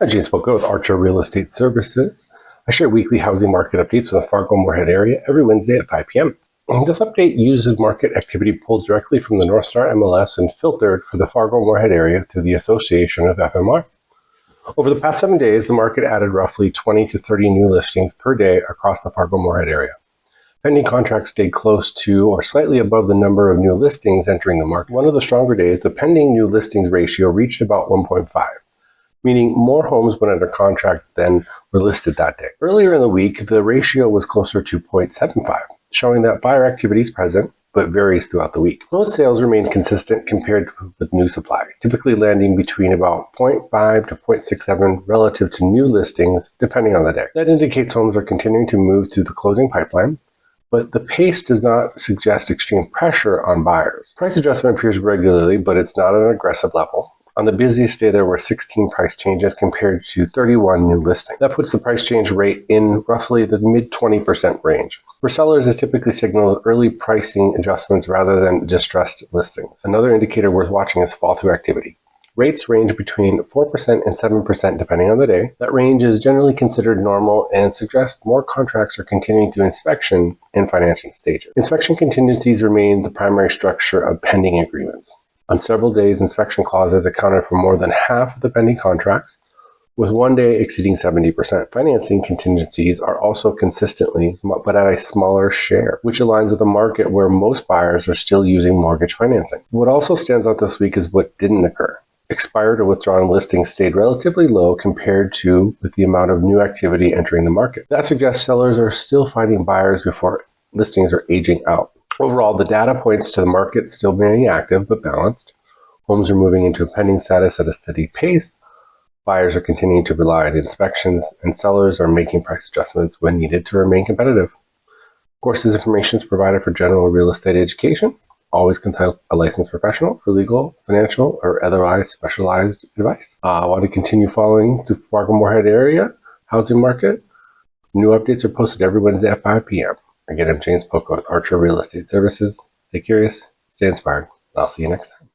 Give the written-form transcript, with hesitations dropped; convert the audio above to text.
Hi, James Poukka with Realtor Real Estate Services. I share weekly housing market updates for the Fargo Moorhead area every Wednesday at 5 p.m. This update uses market activity pulled directly from the Northstar MLS and filtered for the Fargo Moorhead area through the Association of FMR. Over the past 7 days, the market added roughly 20 to 30 new listings per day across the Fargo Moorhead area. Pending contracts stayed close to or slightly above the number of new listings entering the market. One of the stronger days, the pending new listings ratio reached about 1.5. Meaning more homes went under contract than were listed that day. Earlier in the week, the ratio was closer to 0.75, showing that buyer activity is present, but varies throughout the week. Closed sales remain consistent compared with new supply, typically landing between about 0.5 to 0.67 relative to new listings, depending on the day. That indicates homes are continuing to move through the closing pipeline, but the pace does not suggest extreme pressure on buyers. Price adjustment appears regularly, but it's not at an aggressive level. On the busiest day, there were 16 price changes compared to 31 new listings. That puts the price change rate in roughly the mid-20% range. For sellers, it typically signals early pricing adjustments rather than distressed listings. Another indicator worth watching is fall-through activity. Rates range between 4% and 7% depending on the day. That range is generally considered normal and suggests more contracts are continuing through inspection and financing stages. Inspection contingencies remain the primary structure of pending agreements. On several days, inspection clauses accounted for more than half of the pending contracts, with one day exceeding 70%. Financing contingencies are also consistently, but at a smaller share, which aligns with a market where most buyers are still using mortgage financing. What also stands out this week is what didn't occur. Expired or withdrawn listings stayed relatively low compared to with the amount of new activity entering the market. That suggests sellers are still finding buyers before listings are aging out. Overall, the data points to the market still remaining active but balanced. Homes are moving into a pending status at a steady pace. Buyers are continuing to rely on inspections, and sellers are making price adjustments when needed to remain competitive. Of course, this information is provided for general real estate education. Always consult a licensed professional for legal, financial, or otherwise specialized advice. I want to continue following the Fargo Moorhead area housing market. New updates are posted every Wednesday at 5 p.m. Again, I'm James Poukka with Realtor Real Estate Services. Stay curious, stay inspired. I'll see you next time.